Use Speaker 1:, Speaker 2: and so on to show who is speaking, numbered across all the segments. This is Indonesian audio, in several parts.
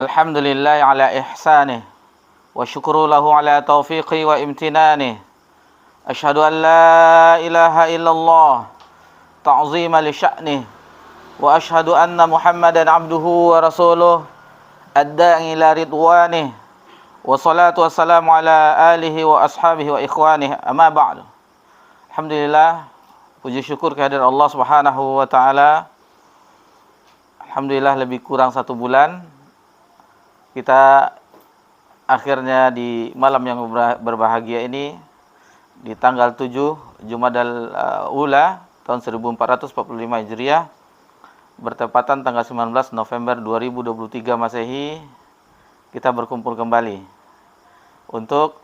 Speaker 1: Alhamdulillah ala ihsanih wa syukru lahu ala taufiqi wa imtinanih. Asyhadu an la ilaha illallah ta'zima li sya'nih wa asyhadu anna Muhammadan abduhu wa rasuluh ad-da'i ila ridwanih wa salatu wassalamu ala alihi wa ashabihi wa ikhwanih amma ba'du. Alhamdulillah, puji syukur kehadirat Allah Subhanahu wa taala. Alhamdulillah lebih kurang 1 bulan kita akhirnya di malam yang berbahagia ini, di tanggal 7 Jumadal Ula tahun 1445 Hijriah, bertepatan tanggal 19 November 2023 Masehi, kita berkumpul kembali untuk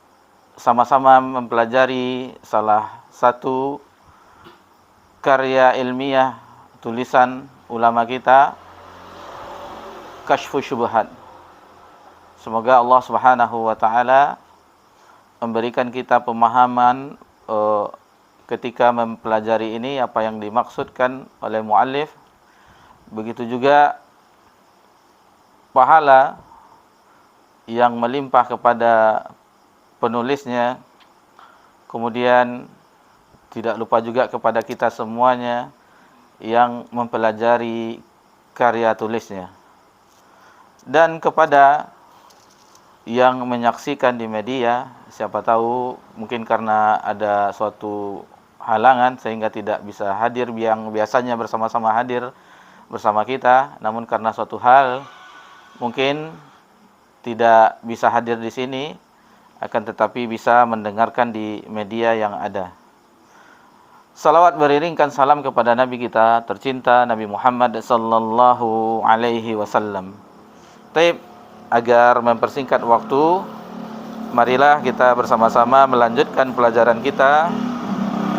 Speaker 1: sama-sama mempelajari salah satu karya ilmiah tulisan ulama kita, Kasyfus Syubhat. Semoga Allah Subhanahu wa taala memberikan kita pemahaman ketika mempelajari ini apa yang dimaksudkan oleh muallif. Begitu juga pahala yang melimpah kepada penulisnya. Kemudian tidak lupa juga kepada kita semuanya yang mempelajari karya tulisnya. Dan kepada yang menyaksikan di media, siapa tahu mungkin karena ada suatu halangan sehingga tidak bisa hadir yang biasanya bersama-sama hadir bersama kita, namun karena suatu hal mungkin tidak bisa hadir di sini, akan tetapi bisa mendengarkan di media yang ada. Salawat beriringkan salam kepada Nabi kita tercinta Nabi Muhammad sallallahu alaihi wasallam. Taib, agar mempersingkat waktu, marilah kita bersama-sama melanjutkan pelajaran kita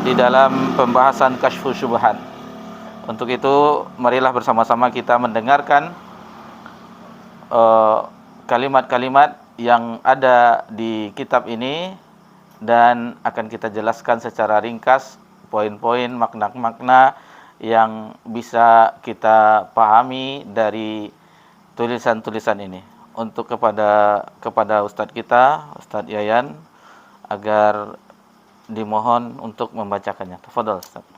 Speaker 1: di dalam pembahasan Kasyfus Syubhat. Untuk itu, marilah bersama-sama kita mendengarkan kalimat-kalimat yang ada di kitab ini, dan akan kita jelaskan secara ringkas poin-poin, makna-makna yang bisa kita pahami dari tulisan-tulisan ini. Untuk kepada Ustadz kita, Ustadz Yayan, agar dimohon untuk membacakannya. Tafadhal Ustadz.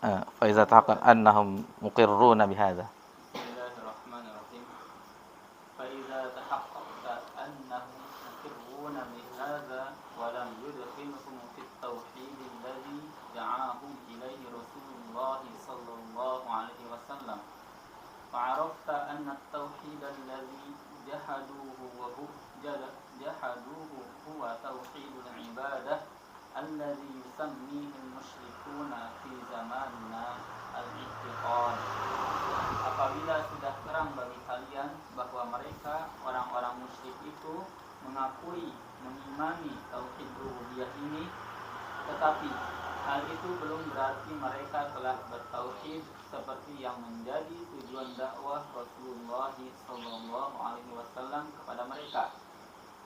Speaker 1: Fa iza tahaqqaq annahum muqirruna bihadza.
Speaker 2: Bismillahirrahmanirrahim. Fa iza tahaqqaqta annahum muqirruna bihadza wa lam yudkhilhum fit tauhid alladhi da'ahum ilayhi Rasulullah sallallahu alaihi wasallam. فعرفت أن التوحيد الذي جحدوه هو توحيد العبادة الذي يسميه المشركون في زماننا الاعتقاد. Apabila sudah terang bagi kalian bahwa mereka orang-orang musyrik itu mengakui mengimani tauhid rububiyah ini, tetapi hal itu belum berarti mereka telah bertauhid seperti yang menjadi tujuan dakwah Rasulullah sallallahu alaihi wasallam kepada mereka.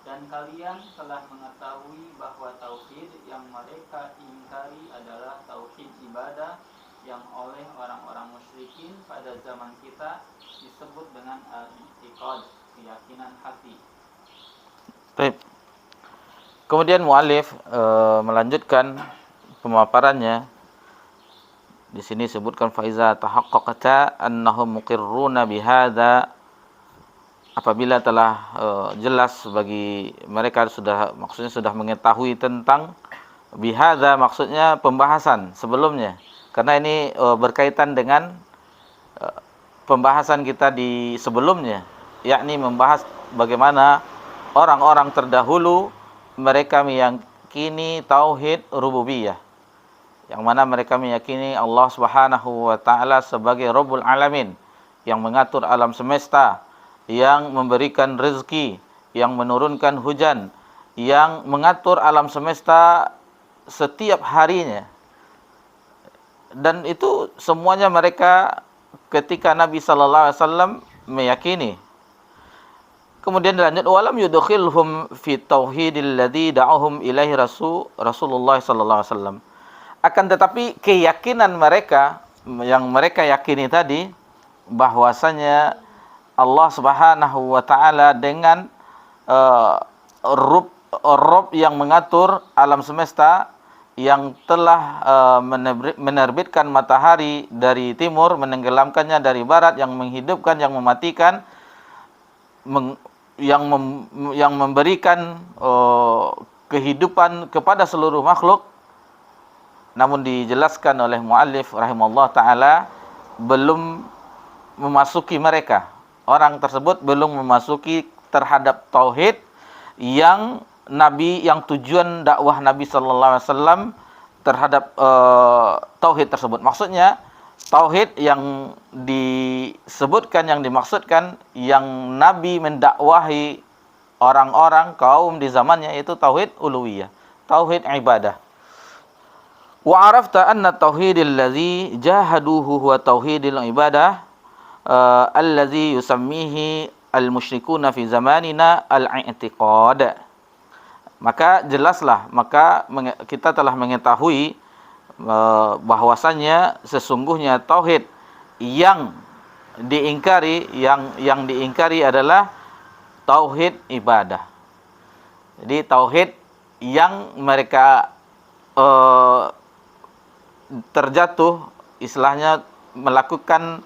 Speaker 2: Dan kalian telah mengetahui bahwa tauhid yang mereka ingkari adalah tauhid ibadah yang oleh orang-orang musyrikin pada zaman kita disebut dengan al-i'tiqad, keyakinan hati.
Speaker 1: Baik. Kemudian muallif melanjutkan pemaparannya. Di sini sebutkan faiza tahaqqaqata annahum muqirruna bihadza, apabila telah jelas bagi mereka, maksudnya sudah mengetahui tentang bihadza, maksudnya pembahasan sebelumnya, karena ini berkaitan dengan pembahasan kita di sebelumnya, yakni membahas bagaimana orang-orang terdahulu mereka meyakini tauhid rububiyah, yang mana mereka meyakini Allah Subhanahu wa taala sebagai Rabbul Alamin, yang mengatur alam semesta, yang memberikan rezeki, yang menurunkan hujan, yang mengatur alam semesta setiap harinya. Dan itu semuanya mereka ketika Nabi sallallahu alaihi wasallam meyakini. Kemudian dilanjut, walam yudkhilhum fi tauhidil ladzi da'ahum ilaihi Rasulullah sallallahu alaihi wasallam. Akan tetapi keyakinan mereka yang mereka yakini tadi bahwasanya Allah Subhanahu wa taala dengan Rob yang mengatur alam semesta, yang telah menerbitkan matahari dari timur, menenggelamkannya dari barat, yang menghidupkan, yang mematikan, yang memberikan kehidupan kepada seluruh makhluk. Namun dijelaskan oleh muallif rahimahullah taala, belum memasuki mereka. Orang tersebut belum memasuki terhadap tauhid yang Nabi, yang tujuan dakwah Nabi sallallahu alaihi wasallam terhadap tauhid tersebut. Maksudnya tauhid yang disebutkan, yang dimaksudkan, yang Nabi mendakwahi orang-orang kaum di zamannya, itu tauhid uluhiyah, tauhid ibadah. Wa arafta anna tauhidil ladzi jahaduhu huwa tauhidil ibadah allazi yusammihi al-musyrikuna fi zamanina al-i'tiqad. Maka jelaslah, maka kita telah mengetahui bahwasannya sesungguhnya tauhid yang diingkari, yang diingkari adalah tauhid ibadah. Jadi tauhid yang mereka terjatuh, istilahnya melakukan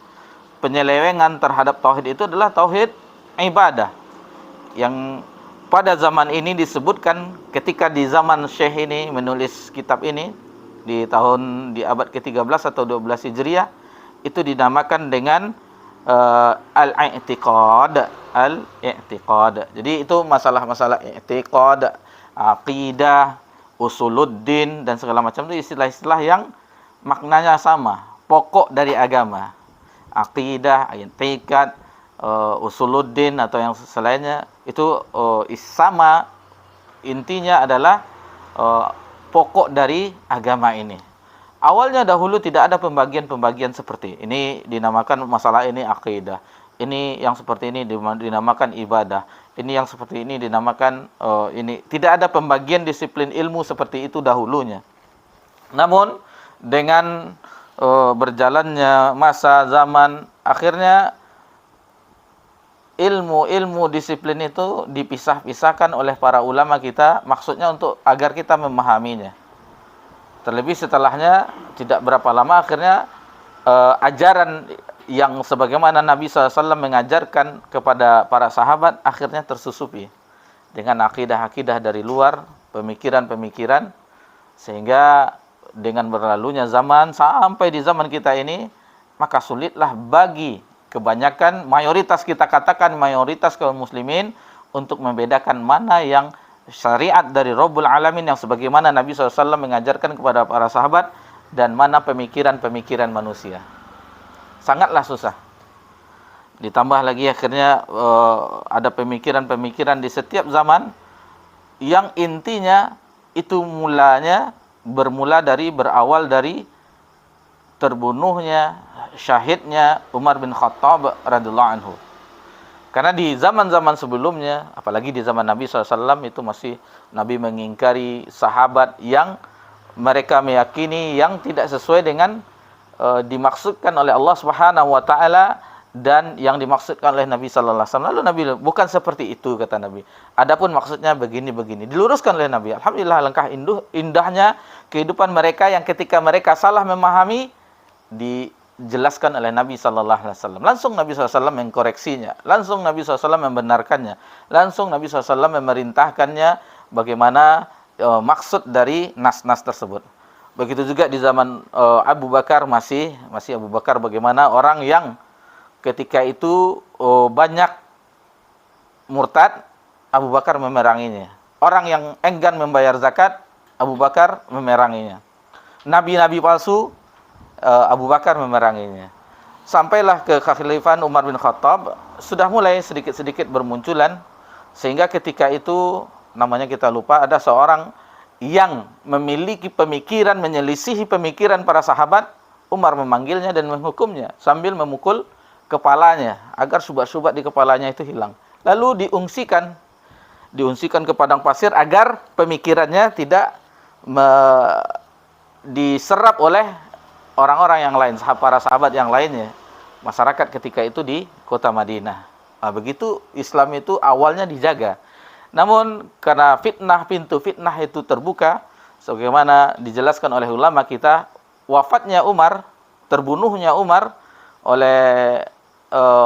Speaker 1: penyelewengan terhadap tauhid, itu adalah tauhid ibadah, yang pada zaman ini disebutkan ketika di zaman Syekh ini menulis kitab ini di abad ke-13 atau 12 Hijriah, itu dinamakan dengan al-i'tiqad. Jadi itu masalah-masalah i'tiqad, aqidah, usuluddin dan segala macam, itu istilah-istilah yang maknanya sama, pokok dari agama. Aqidah, i'tiqad, usuluddin atau yang selainnya itu sama, intinya adalah pokok dari agama ini. Awalnya dahulu tidak ada pembagian-pembagian seperti ini, dinamakan masalah ini aqidah, ini yang seperti ini dinamakan ibadah, ini yang seperti ini dinamakan ini. Tidak ada pembagian disiplin ilmu seperti itu dahulunya. Namun dengan berjalannya masa zaman, akhirnya ilmu disiplin itu dipisah-pisahkan oleh para ulama kita, maksudnya untuk agar kita memahaminya. Terlebih setelahnya tidak berapa lama, akhirnya ajaran yang sebagaimana Nabi SAW mengajarkan kepada para sahabat akhirnya tersusupi dengan akidah-akidah dari luar, pemikiran-pemikiran, sehingga dengan berlalunya zaman sampai di zaman kita ini, maka sulitlah bagi kebanyakan, mayoritas, kita katakan mayoritas kaum muslimin, untuk membedakan mana yang syariat dari Rabbul Alamin yang sebagaimana Nabi SAW mengajarkan kepada para sahabat, dan mana pemikiran-pemikiran manusia. Sangatlah susah. Ditambah lagi akhirnya ada pemikiran-pemikiran di setiap zaman yang intinya itu berawal dari terbunuhnya, syahidnya Umar bin Khattab radhiyallahu anhu. Karena di zaman-zaman sebelumnya, apalagi di zaman Nabi SAW, itu masih Nabi mengingkari sahabat yang mereka meyakini yang tidak sesuai dengan dimaksudkan oleh Allah Subhanahu wa taala dan yang dimaksudkan oleh Nabi sallallahu alaihi wasallam. Lalu Nabi, bukan seperti itu, kata Nabi. Adapun maksudnya begini-begini. Diluruskan oleh Nabi. Alhamdulillah, alangkah indahnya kehidupan mereka yang ketika mereka salah memahami, dijelaskan oleh Nabi sallallahu alaihi wasallam. Langsung Nabi sallallahu alaihi wasallam mengkoreksinya. Langsung Nabi sallallahu alaihi wasallam membenarkannya. Langsung Nabi sallallahu alaihi wasallam memerintahkannya bagaimana maksud dari nas-nas tersebut. Begitu juga di zaman Abu Bakar, masih Abu Bakar, bagaimana orang yang ketika itu banyak murtad, Abu Bakar memeranginya. Orang yang enggan membayar zakat, Abu Bakar memeranginya. Nabi-nabi palsu, Abu Bakar memeranginya. Sampailah ke kekhalifahan Umar bin Khattab, sudah mulai sedikit-sedikit bermunculan, sehingga ketika itu, namanya kita lupa, ada seorang yang memiliki pemikiran, menyelisihi pemikiran para sahabat. Umar memanggilnya dan menghukumnya sambil memukul kepalanya agar syubhat-syubhat di kepalanya itu hilang. Lalu diungsikan ke padang pasir agar pemikirannya tidak diserap oleh orang-orang yang lain, para sahabat yang lainnya. masyarakat ketika itu di kota Madinah. Nah, begitu Islam itu awalnya dijaga. Namun karena pintu fitnah itu terbuka, sebagaimana dijelaskan oleh ulama kita, wafatnya Umar, terbunuhnya Umar oleh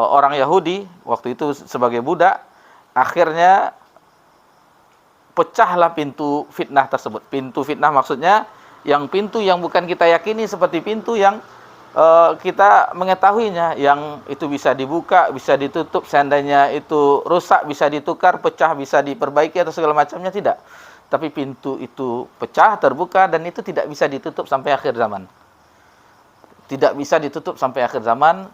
Speaker 1: orang Yahudi waktu itu sebagai budak, akhirnya pecahlah pintu fitnah tersebut. Pintu fitnah maksudnya pintu yang bukan kita yakini, seperti pintu yang kita mengetahuinya, yang itu bisa dibuka, bisa ditutup, seandainya itu rusak bisa ditukar, pecah bisa diperbaiki atau segala macamnya, tidak. Tapi pintu itu pecah, terbuka, dan itu tidak bisa ditutup sampai akhir zaman. Tidak bisa ditutup sampai akhir zaman.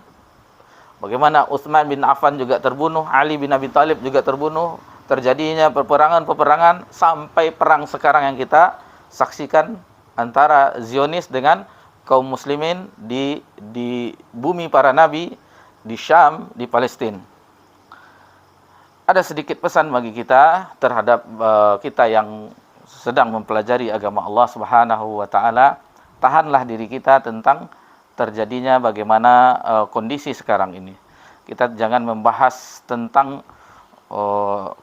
Speaker 1: Bagaimana Utsman bin Affan juga terbunuh, Ali bin Abi Thalib juga terbunuh, terjadinya peperangan sampai perang sekarang yang kita saksikan antara Zionis dengan kaum muslimin di bumi para nabi, di Syam, di Palestina. Ada sedikit pesan bagi kita terhadap kita yang sedang mempelajari agama Allah Subhanahu wa taala. Tahanlah diri kita tentang terjadinya bagaimana kondisi sekarang ini. Kita jangan membahas tentang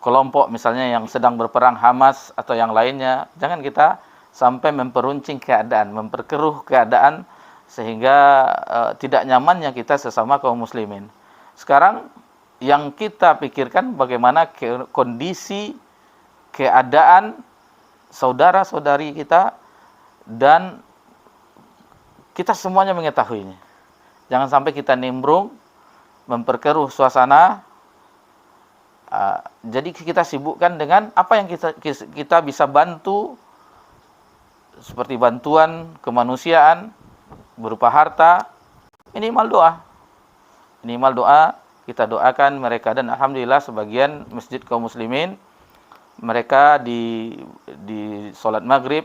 Speaker 1: kelompok misalnya yang sedang berperang, Hamas atau yang lainnya. Jangan kita sampai memperuncing keadaan, memperkeruh keadaan sehingga tidak nyamannya kita sesama kaum muslimin. Sekarang yang kita pikirkan bagaimana kondisi keadaan saudara-saudari kita, dan kita semuanya mengetahuinya. Jangan sampai kita nimbrung, memperkeruh suasana. Jadi kita sibukkan dengan apa yang kita bisa bantu, seperti bantuan kemanusiaan berupa harta, minimal doa. Kita doakan mereka, dan alhamdulillah sebagian masjid kaum muslimin mereka di salat maghrib,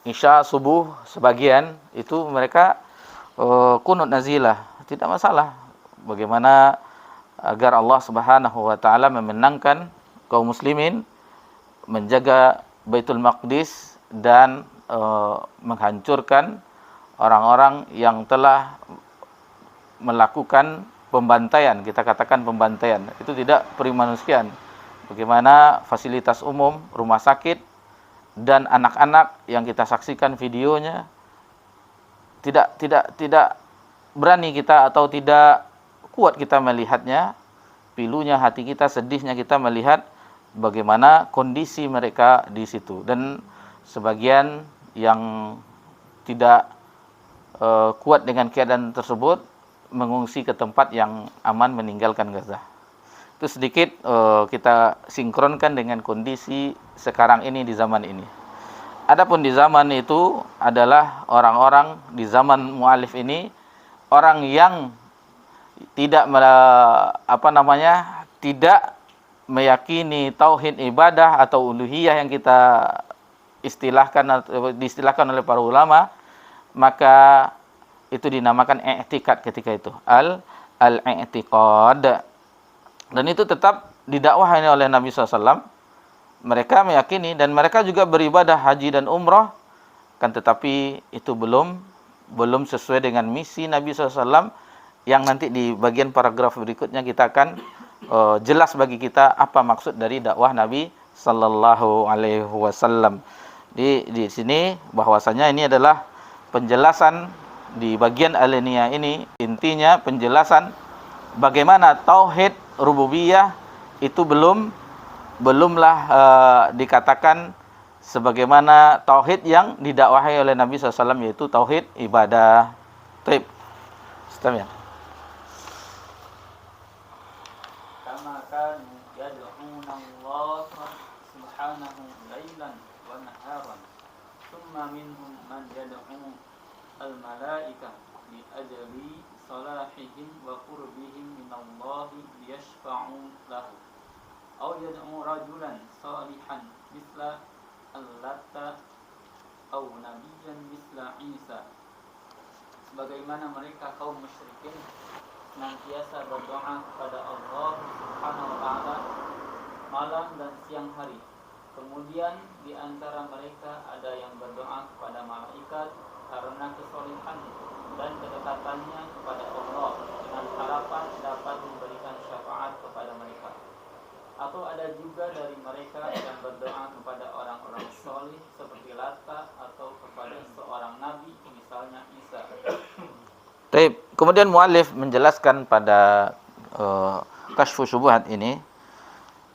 Speaker 1: isya, subuh, sebagian itu mereka kunut nazilah, tidak masalah. Bagaimana agar Allah Subhanahu wa taala memenangkan kaum muslimin, menjaga Baitul Maqdis, dan menghancurkan orang-orang yang telah melakukan pembantaian, kita katakan pembantaian, itu tidak perimanusiaan. Bagaimana fasilitas umum, rumah sakit, dan anak-anak yang kita saksikan videonya, tidak berani kita atau tidak kuat kita melihatnya, pilunya hati kita, sedihnya kita melihat bagaimana kondisi mereka di situ. Dan sebagian yang tidak kuat dengan keadaan tersebut mengungsi ke tempat yang aman, meninggalkan Gaza. Itu sedikit kita sinkronkan dengan kondisi sekarang ini, di zaman ini. Adapun di zaman itu adalah orang-orang di zaman mu'alif ini, orang yang tidak tidak meyakini tauhid ibadah atau uluhiyah yang kita diistilahkan oleh para ulama, maka itu dinamakan i'tikad ketika itu, al-i'tiqad. Dan itu tetap didakwahi oleh Nabi SAW. Mereka meyakini dan mereka juga beribadah haji dan umrah, kan, tetapi itu belum sesuai dengan misi Nabi SAW, yang nanti di bagian paragraf berikutnya kita akan jelas bagi kita apa maksud dari dakwah Nabi Sallallahu Alaihi Wasallam. Di sini bahwasanya ini adalah penjelasan di bagian alinea ini, intinya penjelasan bagaimana tauhid rububiyah itu belumlah dikatakan sebagaimana tauhid yang didakwahi oleh Nabi SAW, yaitu tauhid ibadah. Taib. Sistem ya.
Speaker 2: Kama kanu yad'una Allah subhanahu lailan wa naharan. Thumma minhum man yad'u al-malaika li ajli salahihim wa qurbihim min Allah liyashfa'u lahu. Aw yad'u rajulan salihan misla Allata aw nabiyyan misla Isa. Sebagaimana mereka kaum musyrikin senantiasa berdoa kepada Allah Subhanahu wa taala malam dan siang hari. Kemudian di antara mereka ada yang berdoa kepada malaikat karena kesolihan dan kedekatannya kepada Allah, dengan harapan dapat memberikan syafaat kepada mereka. Atau ada juga dari mereka yang berdoa kepada orang-orang soleh seperti Lata atau kepada seorang nabi, misalnya Isa.
Speaker 1: Baik, kemudian muallif menjelaskan pada Kashfu Syubhat ini,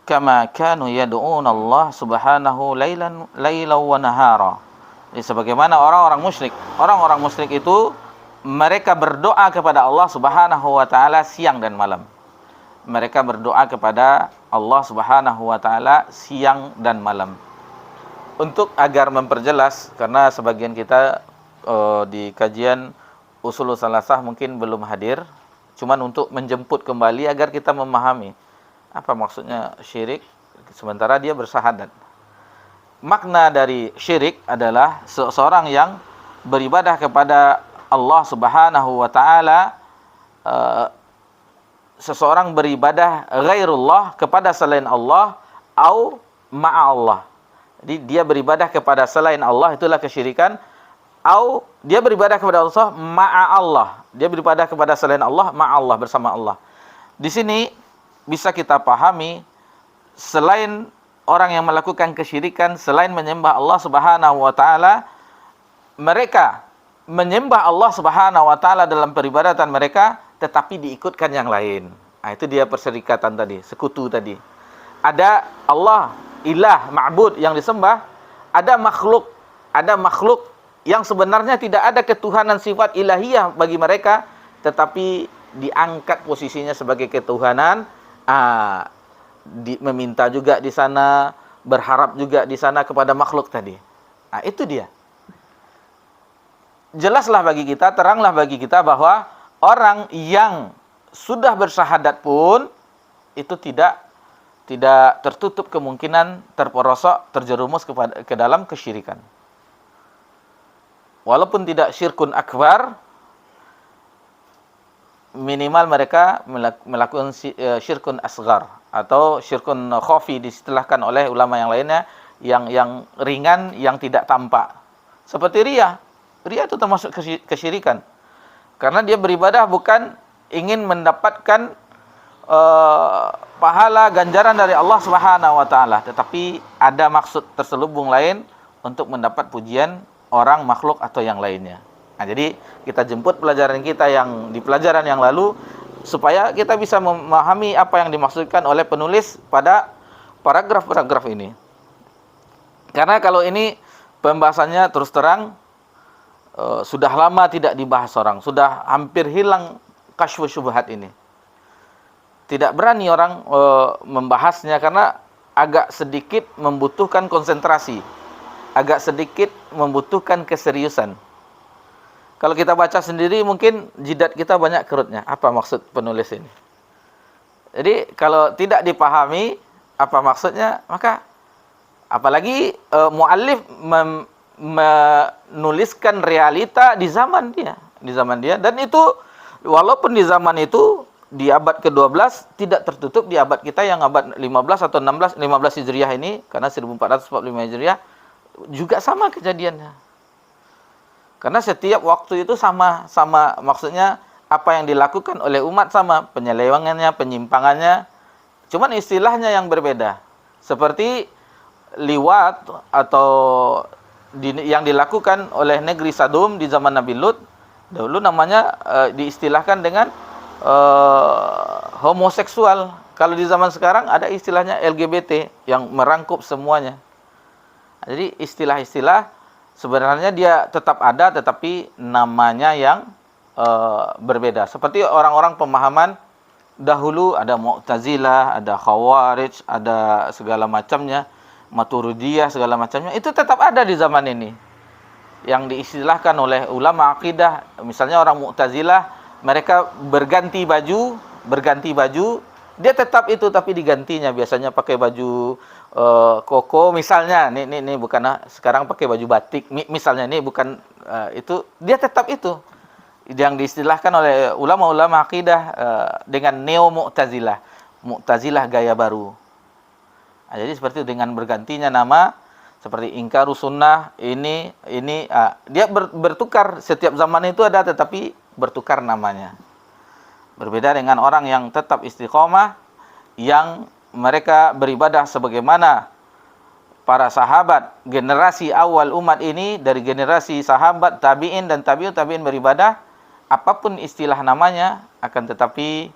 Speaker 1: kama kanu yad'un Allah subhanahu lailan wa nahara. Jadi sebagaimana orang-orang musyrik itu mereka berdoa kepada Allah Subhanahu wa taala siang dan malam. Mereka berdoa kepada Allah Subhanahu wa taala siang dan malam. Untuk agar memperjelas, karena sebagian kita di kajian Ushulus Salasah mungkin belum hadir, cuman untuk menjemput kembali agar kita memahami apa maksudnya syirik sementara dia bersahadat. Makna dari syirik adalah seseorang yang beribadah kepada Allah Subhanahu wa taala, seseorang beribadah ghairullah kepada selain Allah au ma'a Allah. Jadi dia beribadah kepada selain Allah, itulah kesyirikan. Au dia beribadah kepada Allah ma'a Allah. Dia beribadah kepada selain Allah ma'a Allah, bersama Allah. Di sini bisa kita pahami, selain orang yang melakukan kesyirikan, selain menyembah Allah Subhanahu wa taala, mereka menyembah Allah Subhanahu wa taala dalam peribadatan mereka, tetapi diikutkan yang lain. Nah, itu dia perserikatan tadi, sekutu tadi. Ada Allah, ilah, ma'bud yang disembah, ada makhluk yang sebenarnya tidak ada ketuhanan sifat ilahiyah bagi mereka, tetapi diangkat posisinya sebagai ketuhanan. Meminta juga di sana, berharap juga di sana kepada makhluk tadi. Nah, itu dia. Jelaslah bagi kita, teranglah bagi kita bahwa orang yang sudah bersyahadat pun itu tidak tertutup kemungkinan terperosok, terjerumus ke dalam kesyirikan. Walaupun tidak syirkun akbar, minimal mereka melakukan syirkun asghar atau syirkun khafi, diistilahkan oleh ulama yang lainnya, yang ringan, yang tidak tampak. Seperti riya. Riya itu termasuk kesyirikan. Karena dia beribadah bukan ingin mendapatkan pahala ganjaran dari Allah Subhanahu wa taala, tetapi ada maksud terselubung lain untuk mendapat pujian orang, makhluk atau yang lainnya. Nah, jadi kita jemput pelajaran kita yang di pelajaran yang lalu supaya kita bisa memahami apa yang dimaksudkan oleh penulis pada paragraf-paragraf ini. Karena kalau ini pembahasannya terus terang sudah lama tidak dibahas orang, sudah hampir hilang Kashfu Syubhat ini. Tidak berani orang membahasnya karena agak sedikit membutuhkan konsentrasi, agak sedikit membutuhkan keseriusan. Kalau kita baca sendiri mungkin jidat kita banyak kerutnya. Apa maksud penulis ini? Jadi kalau tidak dipahami apa maksudnya, maka apalagi muallif menuliskan realita di zaman dia, dan itu walaupun di zaman itu di abad ke-12 tidak tertutup di abad kita yang abad 15 atau 15 Hijriah ini, karena 1445 Hijriah juga sama kejadiannya. Karena setiap waktu itu sama maksudnya apa yang dilakukan oleh umat sama, penyelewengannya, penyimpangannya, cuman istilahnya yang berbeda. Seperti liwat atau yang dilakukan oleh negeri Sadum di zaman Nabi Lut, dulu namanya diistilahkan dengan homoseksual. Kalau di zaman sekarang ada istilahnya LGBT yang merangkup semuanya. Jadi istilah-istilah sebenarnya dia tetap ada, tetapi namanya yang berbeda. Seperti orang-orang pemahaman dahulu, ada Mu'tazilah, ada Khawarij, ada segala macamnya, Maturidiyah, segala macamnya, itu tetap ada di zaman ini. Yang diistilahkan oleh ulama akidah, misalnya orang Mu'tazilah, mereka berganti baju, dia tetap itu, tapi digantinya biasanya pakai baju koko misalnya, ini bukan sekarang pakai baju batik misalnya, ini bukan itu, dia tetap itu yang diistilahkan oleh ulama-ulama akidah dengan neo Mu'tazilah gaya baru. Nah, jadi seperti itu, dengan bergantinya nama, seperti ingkaru sunnah, ini dia bertukar, setiap zaman itu ada, tetapi bertukar namanya. Berbeda dengan orang yang tetap istiqomah, yang mereka beribadah sebagaimana para sahabat generasi awal umat ini, dari generasi sahabat, tabi'in dan tabi'ut tabi'in beribadah, apapun istilah namanya, akan tetapi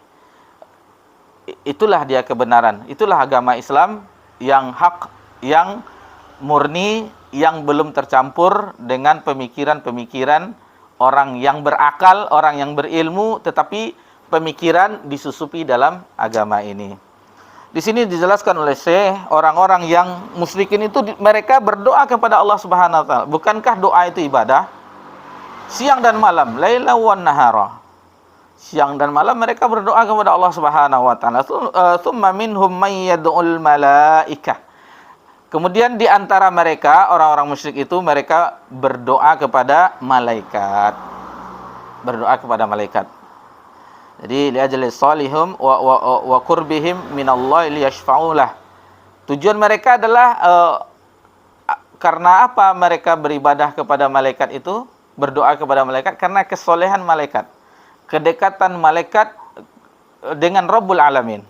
Speaker 1: itulah dia kebenaran, itulah agama Islam yang hak, yang murni, yang belum tercampur dengan pemikiran-pemikiran orang yang berakal, orang yang berilmu, tetapi pemikiran disusupi dalam agama ini. Di sini dijelaskan oleh Syekh, orang-orang yang musyrikin itu mereka berdoa kepada Allah Subhanahu wa taala. Bukankah doa itu ibadah? Siang dan malam, laila wan nahara. Siang dan malam mereka berdoa kepada Allah Subhanahu wa taala. Tsumma minhum may yad'ul malaikah. Kemudian di antara mereka, orang-orang musyrik itu, mereka berdoa kepada malaikat. Berdoa kepada malaikat. Jadi liajli salihum wa qurbihim minallahi liyashfa'ulah. Tujuan mereka adalah karena apa mereka beribadah kepada malaikat itu, berdoa kepada malaikat? Karena kesolehan malaikat, kedekatan malaikat dengan Rabbul Alamin.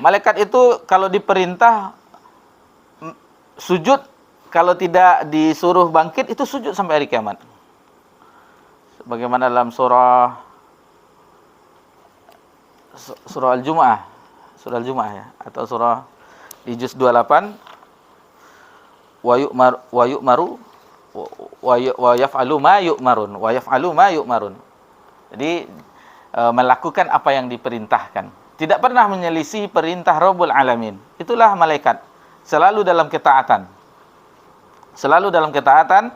Speaker 1: Malaikat itu kalau diperintah sujud, kalau tidak disuruh bangkit, itu sujud sampai hari kiamat. Sebagaimana dalam surah Al-Jumu'ah, surah Al-Jumu'ah ya, atau surah di juz 28, wa yu'maru wa yaf'alu ma yu'marun. Jadi melakukan apa yang diperintahkan, tidak pernah menyelisih perintah Rabbul Alamin. Itulah malaikat, selalu dalam ketaatan. Selalu dalam ketaatan,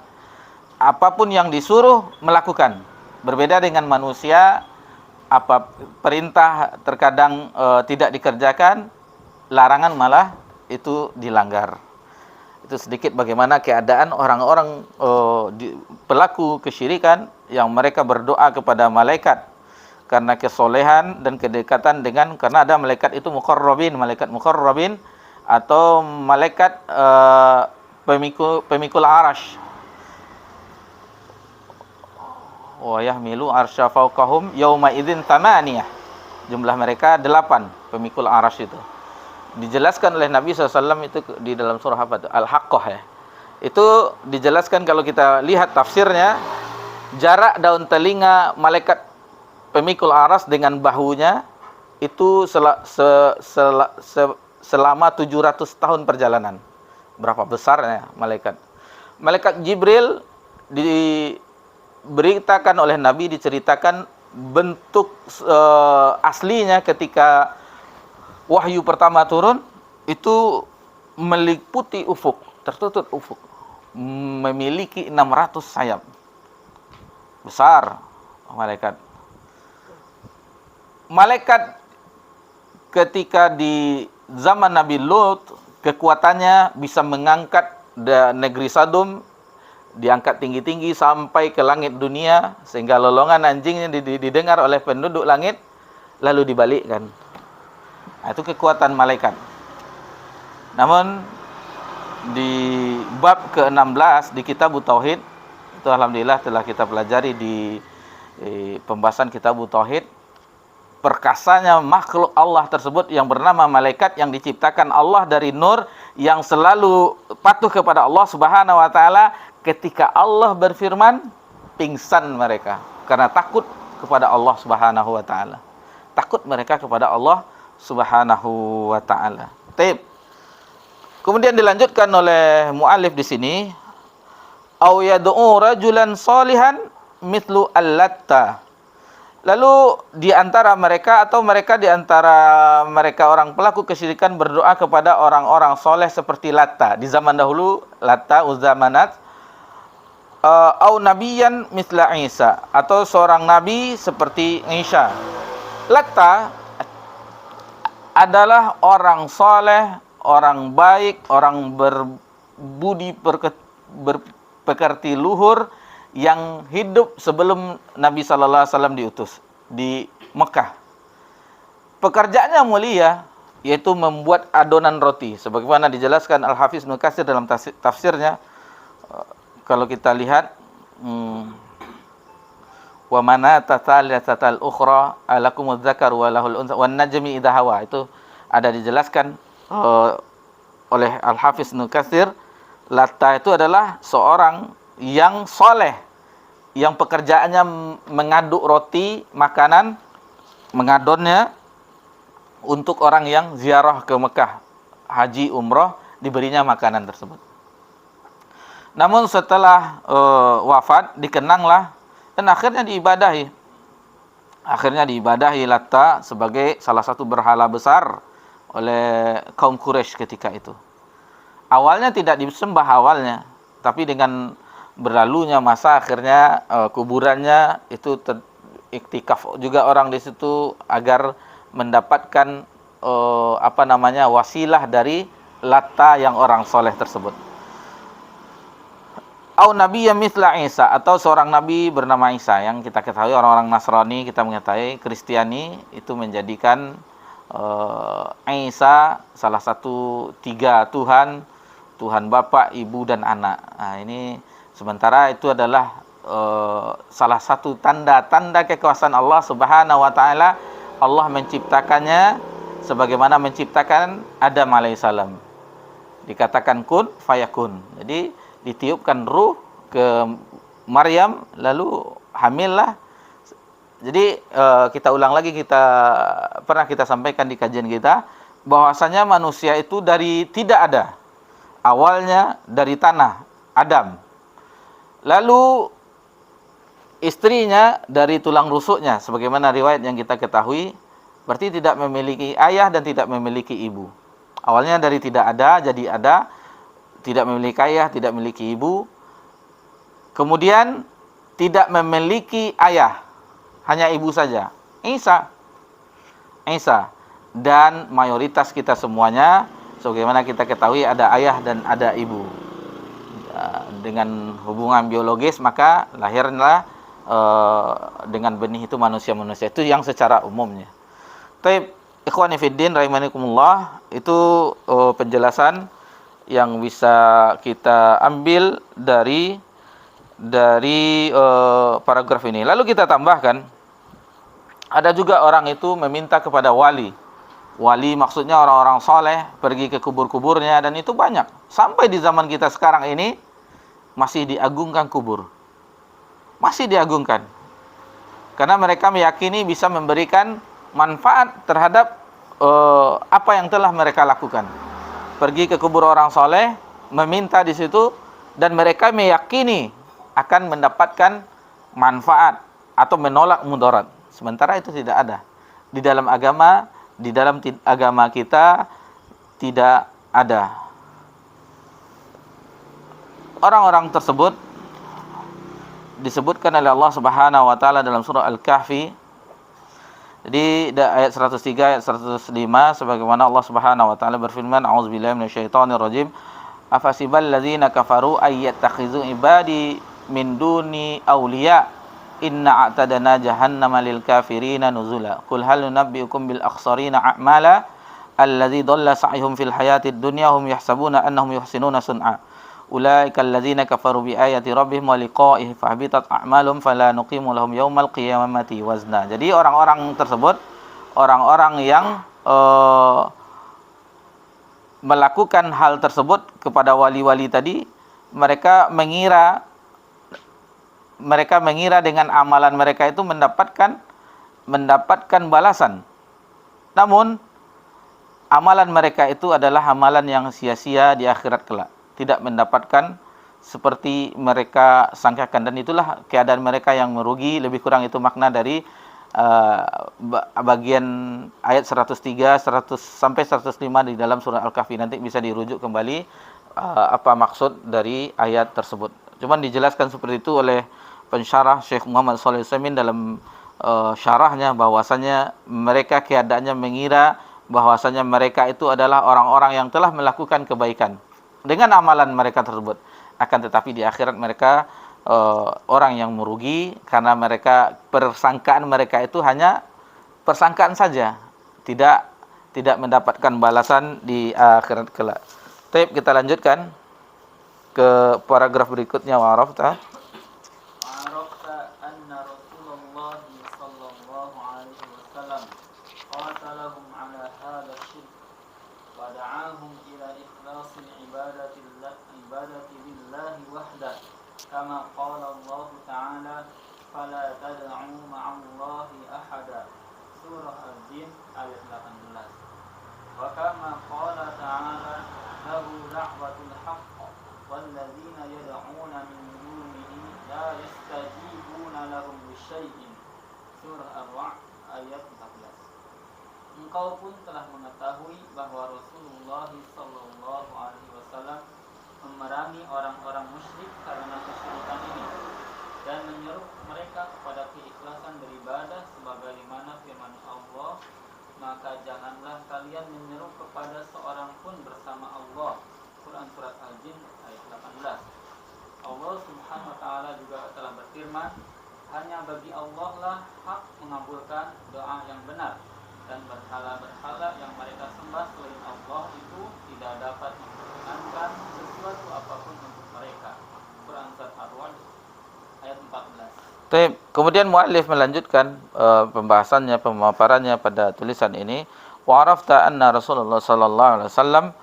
Speaker 1: apapun yang disuruh melakukan. Berbeda dengan manusia, apa perintah terkadang tidak dikerjakan, larangan malah itu dilanggar. Itu sedikit bagaimana keadaan orang-orang pelaku kesyirikan yang mereka berdoa kepada malaikat karena kesolehan dan kedekatan dengan, karena ada malaikat itu muqarrabin, malaikat muqarrabin atau malaikat pemikul arash. Wa yahmilu arsya fawqahum yauma idzin tamaniyah. Jumlah mereka 8, pemikul arash itu. Dijelaskan oleh Nabi SAW itu di dalam surah apa itu? Al-Haqqah ya. Itu dijelaskan kalau kita lihat tafsirnya, jarak daun telinga malaikat pemikul arash dengan bahunya itu selama 700 tahun perjalanan. Berapa besarnya malaikat. Malaikat Jibril diberitakan oleh Nabi, diceritakan bentuk aslinya ketika wahyu pertama turun, itu meliputi ufuk, tertutup ufuk, memiliki 600 sayap. Besar malaikat. Malaikat ketika di zaman Nabi Lut, kekuatannya bisa mengangkat negeri Sodom, diangkat tinggi-tinggi sampai ke langit dunia, sehingga lolongan anjingnya didengar oleh penduduk langit, lalu dibalikkan. Nah, itu kekuatan malaikat. Namun di bab ke-16 di kitab Tauhid, itu alhamdulillah telah kita pelajari di pembahasan kitab Tauhid, perkasanya makhluk Allah tersebut yang bernama malaikat, yang diciptakan Allah dari nur, yang selalu patuh kepada Allah Subhanahu wa taala. Ketika Allah berfirman, pingsan mereka karena takut kepada Allah Subhanahu wa taala. Takut mereka kepada Allah Subhanahu wa taala. Baik. Kemudian dilanjutkan oleh muallif di sini, au yad'u rajulan salihan mithlu al-latta. Lalu di antara mereka, atau mereka di antara mereka orang pelaku kesyirikan berdoa kepada orang-orang soleh seperti Latta. Di zaman dahulu Latta, Uzza, Manat. Au nabiyan mithla Isa, atau seorang nabi seperti Isa. Latta adalah orang soleh, orang baik, orang berbudi berpekerti luhur, yang hidup sebelum Nabi sallallahu alaihi wasallam diutus di Mekah. Pekerjaannya mulia, yaitu membuat adonan roti, sebagaimana dijelaskan Al-Hafiz Ibnu Katsir dalam tafsirnya. Kalau kita lihat wa manata tsalitsatal ukhra alakumuz dzakaru wa lahul unsa wan najmi idza hawa. Itu ada dijelaskan oleh Al-Hafiz Ibnu Katsir. Latta itu adalah seorang yang soleh, yang pekerjaannya mengaduk roti, makanan, mengadonnya untuk orang yang ziarah ke Mekah, haji, umroh, diberinya makanan tersebut. Namun setelah wafat, dikenanglah dan akhirnya diibadahi. Akhirnya diibadahi Latta sebagai salah satu berhala besar oleh kaum Quraisy ketika itu. Awalnya tidak disembah awalnya, tapi dengan berlalunya masa akhirnya kuburannya itu iktikaf juga orang di situ agar mendapatkan wasilah dari Latta yang orang soleh tersebut. Au nabiyya mithla Isa, atau seorang nabi bernama Isa. Yang kita ketahui orang-orang Nasrani, kita mengetahui Kristiani itu menjadikan Isa salah satu 3 Tuhan, Tuhan Bapa, Ibu dan Anak. Nah, ini sementara itu adalah salah satu tanda-tanda kekuasaan Allah Subhanahu wa taala. Allah menciptakannya sebagaimana menciptakan Adam alaihissalam. Dikatakan kun fayakun. Jadi ditiupkan ruh ke Maryam lalu hamillah. Jadi kita ulang lagi, pernah kita sampaikan di kajian kita bahwasanya manusia itu dari tidak ada. Awalnya dari tanah, Adam. Lalu istrinya dari tulang rusuknya, sebagaimana riwayat yang kita ketahui, berarti tidak memiliki ayah dan tidak memiliki ibu. Awalnya dari tidak ada jadi ada, tidak memiliki ayah, tidak memiliki ibu. Kemudian tidak memiliki ayah, hanya ibu saja. Isa. Dan mayoritas kita semuanya, sebagaimana kita ketahui, ada ayah dan ada ibu. Dengan hubungan biologis maka lahirlah dengan benih itu manusia-manusia. Itu yang secara umumnya. Taib, ikhwani fiddin rahimakumullah, itu penjelasan yang bisa kita ambil dari paragraf ini. Lalu kita tambahkan, ada juga orang itu meminta kepada wali. Wali maksudnya orang-orang soleh, pergi ke kubur-kuburnya, dan itu banyak. Sampai di zaman kita sekarang ini masih diagungkan kubur. Masih diagungkan. Karena mereka meyakini bisa memberikan manfaat terhadap apa yang telah mereka lakukan. Pergi ke kubur orang soleh, meminta di situ, dan mereka meyakini akan mendapatkan manfaat atau menolak mudarat. Sementara itu tidak ada. Di dalam agama kita tidak ada. Orang-orang tersebut disebutkan oleh Allah Subhanahu wa taala dalam surah Al-Kahfi. Jadi ayat 103 ayat 105 sebagaimana Allah Subhanahu wa taala berfirman, a'udzubillahi minasyaitonir rajim, afasibal ladzina kafaru ayyattakhizu ibadi min duni awliya inna a'tadna jahannama lil kafirina nuzula qul hal nunabbiukum bil akhsarina a'mala alladzi dhalla sa'yuhum fil hayatid dunya hum yahsabuna annahum yuhsinuna sun'a ulaikal ladzina kafaru bi ayati rabbihim wa liqa'ihi fahbitat a'malum fala nuqimu lahum yaumal qiyamati wazna. Jadi orang-orang tersebut, orang-orang yang melakukan hal tersebut kepada wali-wali tadi, mereka mengira dengan amalan mereka itu mendapatkan balasan. Namun amalan mereka itu adalah amalan yang sia-sia di akhirat kelak, tidak mendapatkan seperti mereka sangkakan, dan itulah keadaan mereka yang merugi. Lebih kurang itu makna dari bagian ayat 103 sampai 105 di dalam surah Al-Kahfi. Nanti bisa dirujuk kembali apa maksud dari ayat tersebut. Cuman dijelaskan seperti itu oleh pensyarah Syekh Muhammad Shalih Al-Utsaimin dalam syarahnya, bahwasanya mereka keadaannya mengira bahwasanya mereka itu adalah orang-orang yang telah melakukan kebaikan dengan amalan mereka tersebut, akan tetapi di akhirat mereka orang yang merugi, karena mereka persangkaan mereka itu hanya persangkaan saja, tidak mendapatkan balasan di akhirat kelak. Baik, kita lanjutkan ke paragraf berikutnya. Wa'arafta
Speaker 2: anna Rasulullah قاتلهم على هذا الشرك ودعاهم إلى إخلاص العبادة لله وحده كما قال الله تعالى فلا تدعوا مع الله أحدا Surah Al-Jin ayat 18. وكما قال تعالى له دعوة الحق والذين يدعون من دونه لا يستجيبون لهم بشيء Surah Ar-Ra'd ayat 14. Engkau pun telah mengetahui bahwa Rasulullah sallallahu alaihi wasallam memerangi orang-orang musyrik karena kesyirikan ini dan menyeru mereka kepada keikhlasan beribadah sebagaimana firman Allah, maka janganlah kalian menyeru kepada seorang pun bersama Allah. Quran surat Al-Jin ayat 18. Allah Subhanahu wa taala juga telah berfirman, hanya bagi Allah lah hak mengabulkan doa yang benar, dan berhala-berhala yang mereka sembah selain Allah itu tidak dapat memperkenankan sesuatu apapun untuk mereka. Quran surat Ar-Ra'd ayat 14.
Speaker 1: Baik, kemudian muallif melanjutkan pembahasannya, pemaparannya pada tulisan ini. Wa arafta anna Rasulullah sallallahu alaihi wasallam,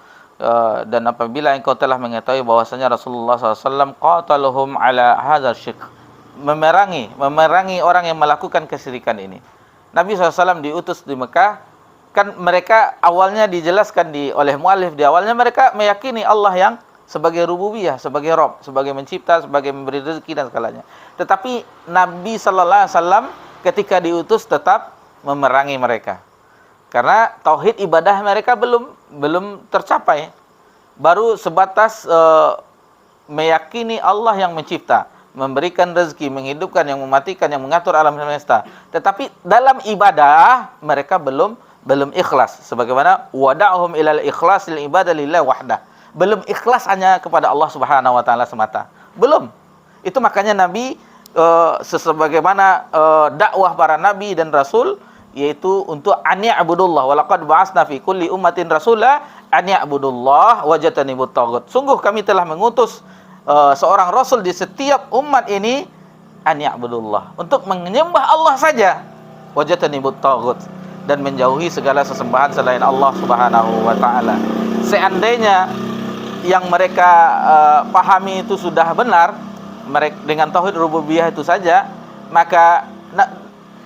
Speaker 1: dan apabila engkau telah mengetahui bahwasanya Rasulullah sallallahu alaihi wasallam qatalahum ala hadzal syirk, memerangi orang yang melakukan kesyirikan ini. Nabi SAW diutus di Mekah, kan mereka awalnya dijelaskan oleh muallif di awalnya mereka meyakini Allah yang sebagai rububiyah, sebagai Rabb, sebagai mencipta, sebagai memberi rezeki dan segalanya. Tetapi Nabi sallallahu alaihi wasallam ketika diutus tetap memerangi mereka. Karena tauhid ibadah mereka belum tercapai. Baru sebatas meyakini Allah yang mencipta, memberikan rezeki, menghidupkan, yang mematikan, yang mengatur alam semesta. Tetapi dalam ibadah mereka belum ikhlas. Sebagaimana wada'hum ilal ikhlasil ibadah lillahi wahdah. Belum ikhlas hanya kepada Allah Subhanahu wa taala semata. Belum. Itu makanya Nabi sebagaimana dakwah para nabi dan rasul, yaitu untuk an ya'budullah wa laqad ba'atsna fi kulli ummatin rasula an ya'budullah wa jatanibut taghut. Sungguh kami telah mengutus seorang rasul di setiap umat ini an ya'budullah, untuk menyembah Allah saja, wa jatanibut taghut, dan menjauhi segala sesembahan selain Allah Subhanahu wa taala. Seandainya yang mereka pahami itu sudah benar, mereka dengan tauhid rububiyah itu saja, maka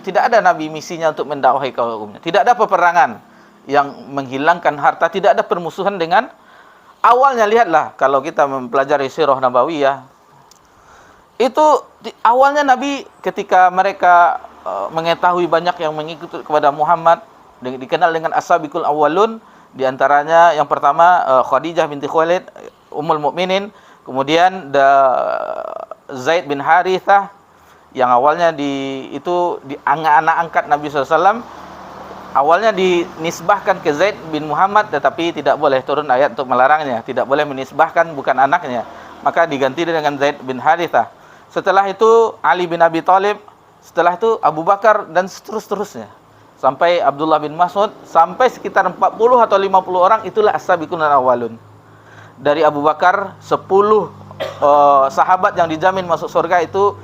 Speaker 1: tidak ada nabi misinya untuk mendakwahi kaumnya. Tidak ada peperangan yang menghilangkan harta, tidak ada permusuhan dengan awalnya. Lihatlah kalau kita mempelajari sirah nabawiyah, itu awalnya Nabi ketika mereka mengetahui banyak yang mengikuti kepada Muhammad, dikenal dengan as-sabiqul awwalun. Di antaranya yang pertama Khadijah binti Khuwailid, Ummul Mukminin, kemudian Zaid bin Harithah yang awalnya itu di anak angkat Nabi SAW. Awalnya dinisbahkan ke Zaid bin Muhammad, tetapi tidak boleh, turun ayat untuk melarangnya, tidak boleh menisbahkan bukan anaknya, maka diganti dengan Zaid bin Harithah. Setelah itu Ali bin Abi Thalib, setelah itu Abu Bakar, dan seterusnya sampai Abdullah bin Mas'ud, sampai sekitar 40 atau 50 orang. Itulah as-sabiqun al-awwalun. Dari Abu Bakar 10 sahabat yang dijamin masuk surga itu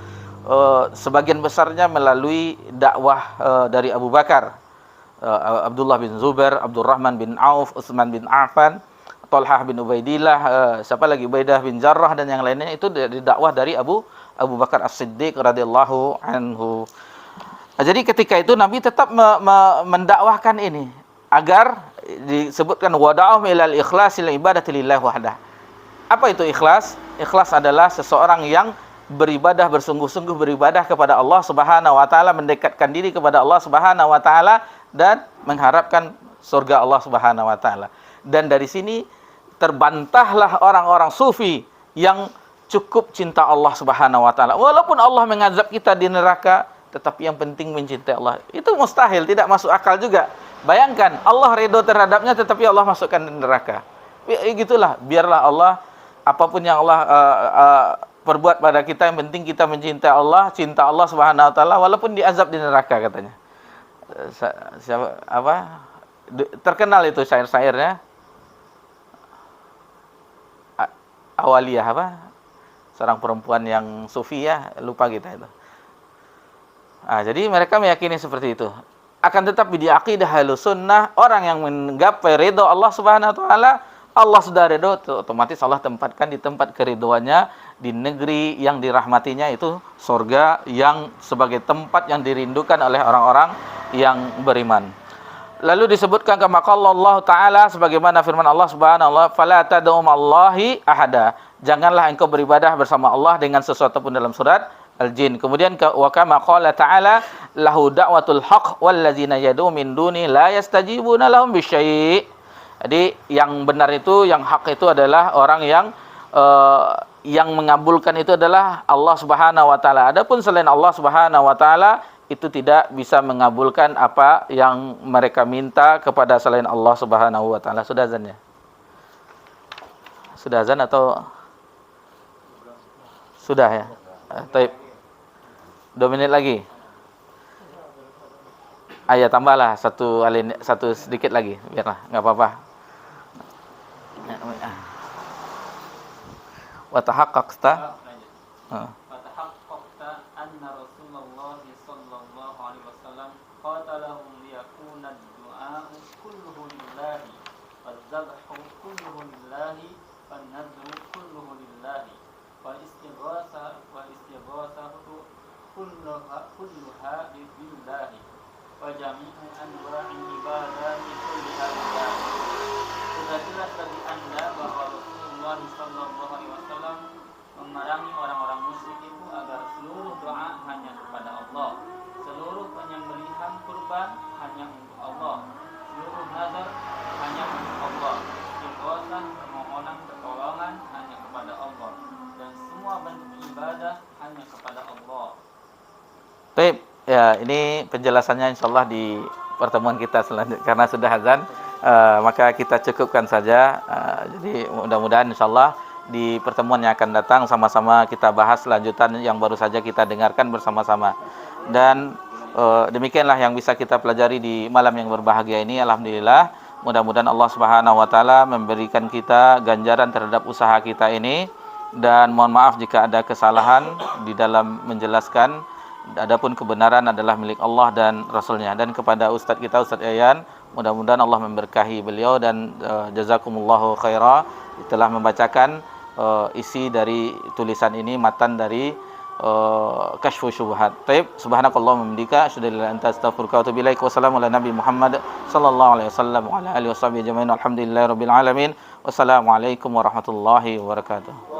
Speaker 1: sebagian besarnya melalui dakwah dari Abu Bakar. Abdullah bin Zubair, Abdurrahman bin Auf, Utsman bin Affan, Talhah bin Ubaidillah, siapa lagi, Ubaidah bin Jarrah, dan yang lainnya. Itu dari dakwah dari Abu Bakar As-Siddiq radhiyallahu anhu. Jadi ketika itu Nabi tetap mendakwahkan ini agar disebutkan wada'ahum ilal ikhlasil ibadati lillahi wahdah. Apa itu ikhlas? Ikhlas adalah seseorang yang beribadah, bersungguh-sungguh beribadah kepada Allah Subhanahu wa taala, mendekatkan diri kepada Allah Subhanahu wa taala dan mengharapkan surga Allah Subhanahu wa taala. Dan dari sini terbantahlah orang-orang sufi yang cukup cinta Allah Subhanahu wa taala. Walaupun Allah mengazab kita di neraka, tetapi yang penting mencintai Allah. Itu mustahil, tidak masuk akal juga. Bayangkan Allah ridho terhadapnya tetapi Allah masukkan di neraka. Gitulah, biarlah Allah, apapun yang Allah perbuat pada kita, yang penting kita mencintai Allah, cinta Allah Subhanahu wa taala walaupun diazab di neraka, katanya. Terkenal itu syair-syairnya. Awaliyah seorang perempuan yang sufi, lupa kita itu. Jadi mereka meyakini seperti itu. akan tetapi di akidah Ahlus Sunnah, orang yang menggapai ridho Allah Subhanahu wa taala, Allah sudah ridho, otomatis Allah tempatkan di tempat keriduannya, di negeri yang dirahmatinya, itu surga yang sebagai tempat yang dirindukan oleh orang-orang yang beriman. Lalu disebutkan kama qala Allah taala, sebagaimana firman Allah Subhanahu wa taala, fala tad'u ma'allahi ahada. Janganlah engkau beribadah bersama Allah dengan sesuatu pun, dalam surat Al-Jin. Kemudian wa kama qala ta'ala, lahu da'watul haqq walladzina yad'u min duni la yastajibuna lahum bisyai'. Jadi yang benar itu, yang hak itu adalah orang yang mengabulkan itu adalah Allah Subhanahu wa taala. Adapun selain Allah Subhanahu wa taala, itu tidak bisa mengabulkan apa yang mereka minta kepada selain Allah Subhanahu wa taala. Sudah azan ya? Sudah azan atau sudah ya? Taib. 2 menit lagi. Ayat tambahlah satu sedikit lagi, biarlah, enggak apa-apa. Wa tahaqqaqta
Speaker 2: qatalahum liyakuna ad-du'a'u kulluhu lillahi waz-zabhu kulluhu lillahi wan-nadru kulluhu lillahi wal-istighatsatu kulluha lillahi wa jami'u anwa'i ibadati kulliha lillahi. Sudah jelas bagi Anda bahwa Rasulullah sallallahu alaihi wasallam memerangi orang-orang musyrik itu agar seluruh doa hanya kepada Allah, seluruh penyembelihan kurban hanya untuk Allah, seluruh nazar hanya untuk Allah, istighatsah permohonan pertolongan hanya kepada Allah, dan semua bentuk ibadah hanya kepada Allah.
Speaker 1: Baik, ya ini penjelasannya insyaallah di pertemuan kita selanjutnya, karena sudah azan, maka kita cukupkan saja. Jadi mudah-mudahan insyaallah di pertemuan yang akan datang sama-sama kita bahas lanjutan yang baru saja kita dengarkan bersama-sama. Dan demikianlah yang bisa kita pelajari di malam yang berbahagia ini. Alhamdulillah, mudah-mudahan Allah Subhanahu wa taala memberikan kita ganjaran terhadap usaha kita ini, dan mohon maaf jika ada kesalahan di dalam menjelaskan. Adapun kebenaran adalah milik Allah dan Rasulnya. Dan kepada Ustadz kita, Ustadz Yayan, mudah-mudahan Allah memberkahi beliau, dan jazakumullahu khaira telah membacakan isi dari tulisan ini, matan dari Kashfu Syubhat. Taib, subhanakallahumma hamdika asyhadu an la ilaha illa anta astaghfiruka wa atubu ilaik. Wassalamu ala nabi Muhammad sallallahu alaihi wasallam wa ala alihi washabihi ajmain. Alhamdulillahirabbil alamin. Wassalamualaikum warahmatullahi wabarakatuh.